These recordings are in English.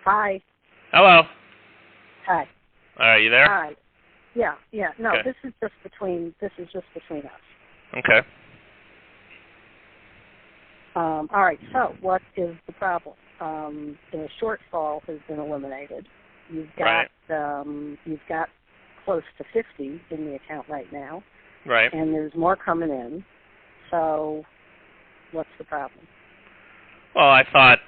Hi. Hello. Hi. Are you there? Hi. Yeah. No, Okay. this is just between us. Okay. All right. So, what is the problem? The shortfall has been eliminated. You've got close to 50 in the account right now. Right. And there's more coming in. So, what's the problem? Well, I thought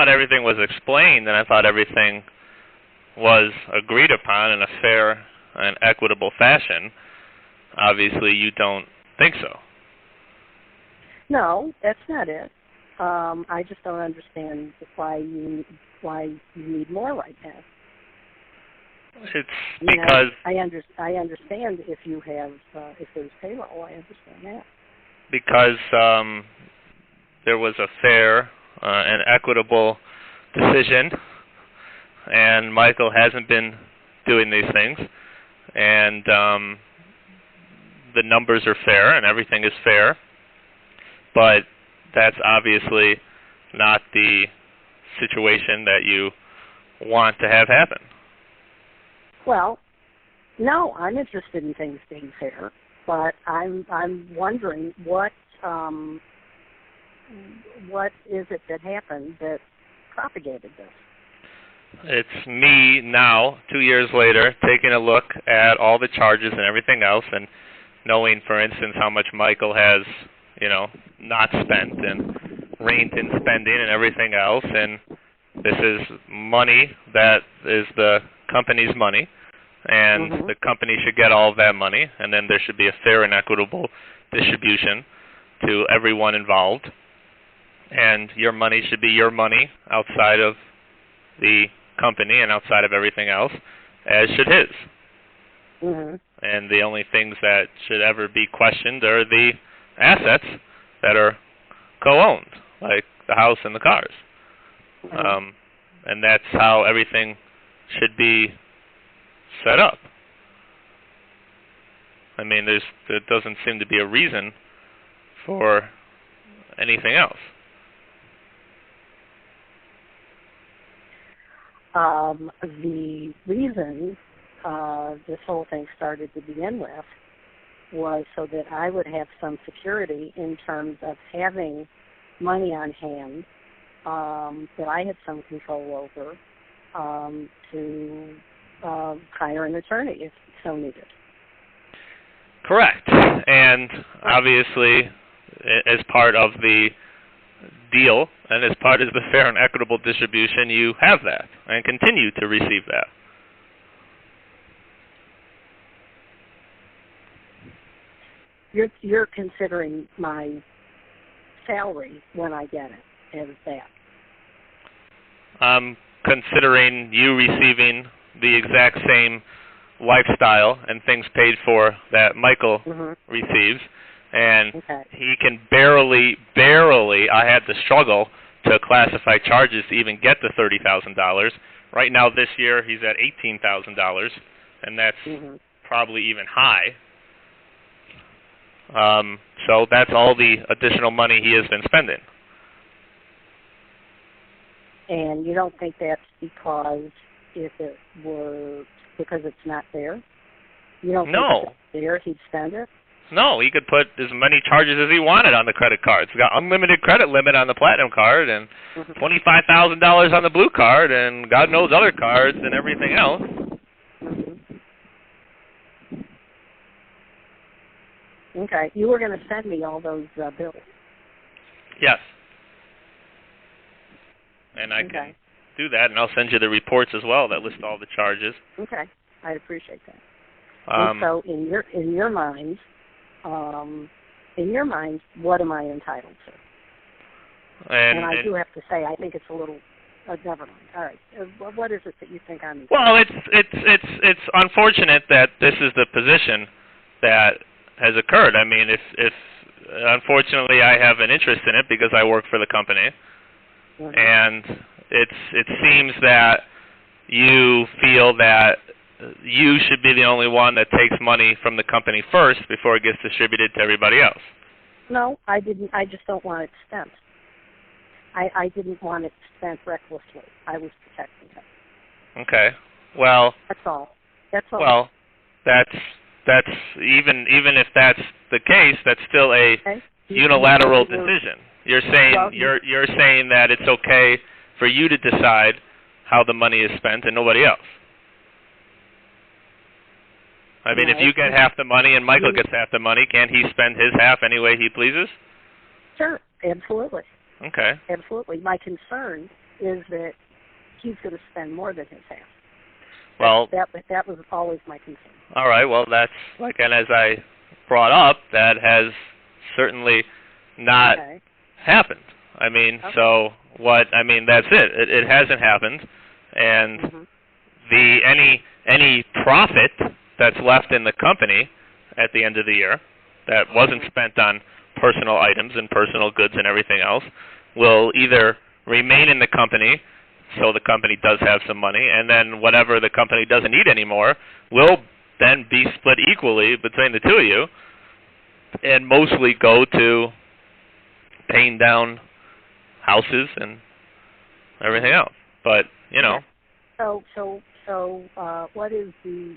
everything was explained, and I thought everything was agreed upon in a fair and equitable fashion. Obviously, you don't think so. No, that's not it. I just don't understand why you need more right now. It's because I understand if you have if there's payroll. I understand that. Because there was a fair and equitable decision, and Michael hasn't been doing these things, and the numbers are fair and everything is fair, but that's obviously not the situation that you want to have happen. Well, no, I'm interested in things being fair, but I'm wondering what is it that happened that propagated this? It's me now, 2 years later, taking a look at all the charges and everything else, and knowing, for instance, how much Michael has, not spent and reined in spending and everything else, and this is money that is the company's money, and the company should get all of that money, and then there should be a fair and equitable distribution to everyone involved, and your money should be your money outside of the company and outside of everything else, as should his. And the only things that should ever be questioned are the assets that are co-owned, like the house and the cars. And that's how everything should be set up. I mean, there doesn't seem to be a reason for anything else. The reason this whole thing started to begin with was so that I would have some security in terms of having money on hand that I had some control over to hire an attorney if so needed. Correct. And obviously, as part of the deal and as part of the fair and equitable distribution, you have that and continue to receive that. You're considering my salary when I get it as that. I'm considering you receiving the exact same lifestyle and things paid for that Michael receives, and he can barely, I had to struggle to classify charges to even get to $30,000. Right now this year he's at $18,000, and that's probably even high. So that's all the additional money he has been spending. And you don't think that's because it's not there? You don't think if it's there he'd spend it? No, he could put as many charges as he wanted on the credit cards. He's got unlimited credit limit on the Platinum card and $25,000 on the Blue card and God knows other cards and everything else. Okay. You were going to send me all those bills. Yes. And I can do that, and I'll send you the reports as well that list all the charges. Okay. I'd appreciate that. And so in your mind, what am I entitled to? And I do have to say, I think it's a little. Never mind. All right. What is it that you think I'm? Well, it's unfortunate that this is the position that has occurred. I mean, if unfortunately I have an interest in it because I work for the company, and it seems that you feel that you should be the only one that takes money from the company first before it gets distributed to everybody else. No, I didn't. I just don't want it spent. I didn't want it spent recklessly. I was protecting him. Okay. Well. That's all. That's all. Well, that's even if that's the case, that's still a unilateral decision. You're saying you're saying that it's okay for you to decide how the money is spent and nobody else. I mean, if you get half the money and Michael gets half the money, can't he spend his half any way he pleases? Sure, absolutely. Okay. Absolutely. My concern is that he's going to spend more than his half. Well, that was always my concern. All right. Well, that's and as I brought up, that has certainly not happened. I mean, so what? I mean, that's it. It hasn't happened, and any profit that's left in the company at the end of the year that wasn't spent on personal items and personal goods and everything else will either remain in the company, so the company does have some money, and then whatever the company doesn't need anymore will then be split equally between the two of you and mostly go to paying down houses and everything else. But, you know. So what is the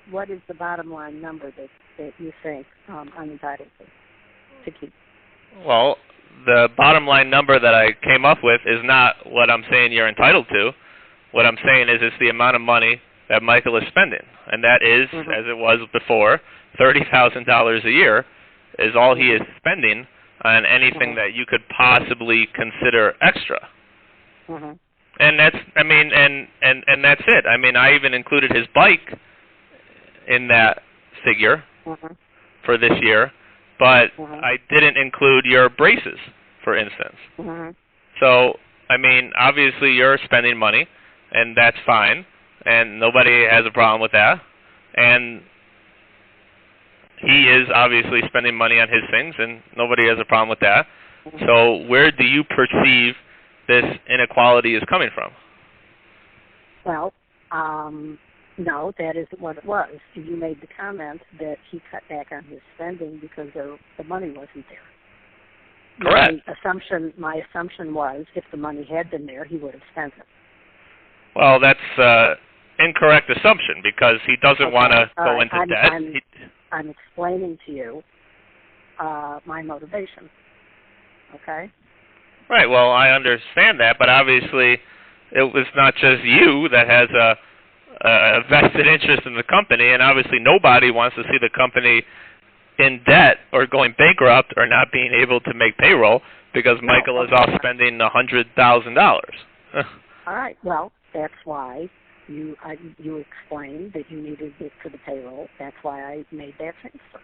bottom line number that you think I'm entitled to keep? Well, the bottom line number that I came up with is not what I'm saying you're entitled to. What I'm saying is it's the amount of money that Michael is spending, and that is, as it was before, $30,000 a year is all he is spending on anything that you could possibly consider extra. And that's, I mean, and that's it. I mean, I even included his bike in that figure for this year, but I didn't include your braces, for instance. So, I mean, obviously you're spending money, and that's fine, and nobody has a problem with that. And he is obviously spending money on his things, and nobody has a problem with that. So where do you perceive this inequality is coming from? Well, no, that isn't what it was. You made the comment that he cut back on his spending because the money wasn't there. Correct. My assumption was if the money had been there, he would have spent it. Well, that's incorrect assumption because he doesn't want to go into debt. I'm explaining to you my motivation. Okay? Right. Well, I understand that, but obviously it was not just you that has a vested interest in the company, and obviously nobody wants to see the company in debt or going bankrupt or not being able to make payroll because Michael is off spending $100,000. All right. Well, that's why you explained that you needed it for the payroll. That's why I made that transfer.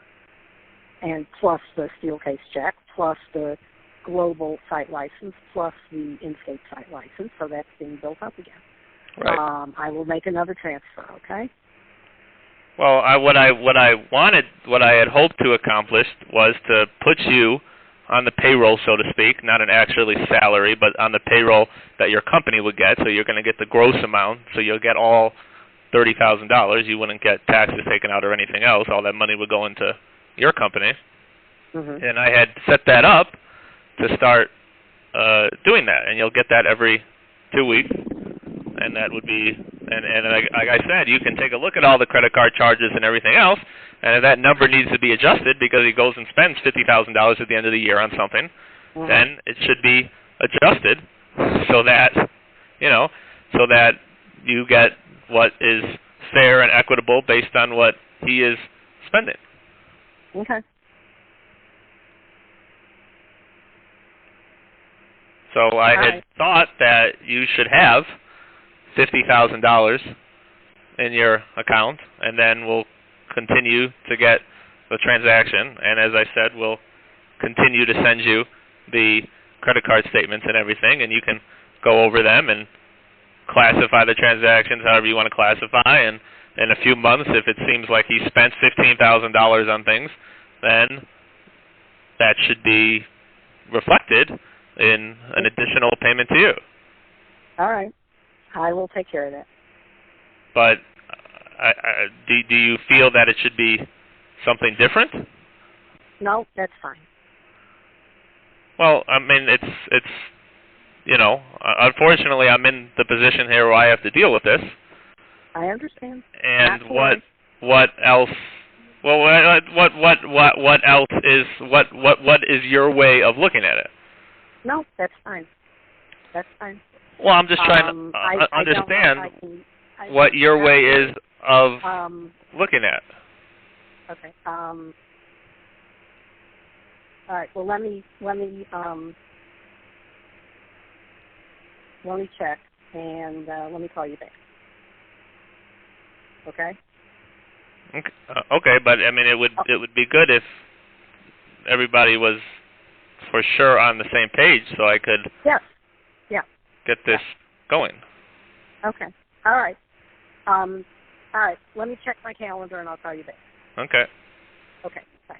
And plus the Steelcase check, plus the global site license, plus the in-state site license. So that's being built up again. Right. I will make another transfer. Okay. Well, what I had hoped to accomplish was to put you on the payroll, so to speak, not an actually salary, but on the payroll that your company would get. So you're going to get the gross amount. So you'll get all $30,000. You wouldn't get taxes taken out or anything else. All that money would go into your company. And I had set that up to start doing that, and you'll get that every 2 weeks. And that would be, and like I said, you can take a look at all the credit card charges and everything else, and if that number needs to be adjusted because he goes and spends $50,000 at the end of the year on something, then it should be adjusted so that, so that you get what is fair and equitable based on what he is spending. Okay. So I had thought that you should have $50,000 in your account, and then we'll continue to get the transaction. And as I said, we'll continue to send you the credit card statements and everything, and you can go over them and classify the transactions however you want to classify. And in a few months, if it seems like he spent $15,000 on things, then that should be reflected in an additional payment to you. All right. I will take care of that. But do you feel that it should be something different? No, that's fine. Well, I mean, it's you know, unfortunately, I'm in the position here where I have to deal with this. I understand. And what else? Well, what else is what is your way of looking at it? No, that's fine. That's fine. Well, I'm just trying to understand what your way is of looking at. Okay. All right. Well, let me check, and let me call you back. Okay. Okay, but I mean, it would be good if everybody was for sure on the same page, so I could get this going. Okay. All right. All right. Let me check my calendar, and I'll call you back. Okay. Okay. Bye.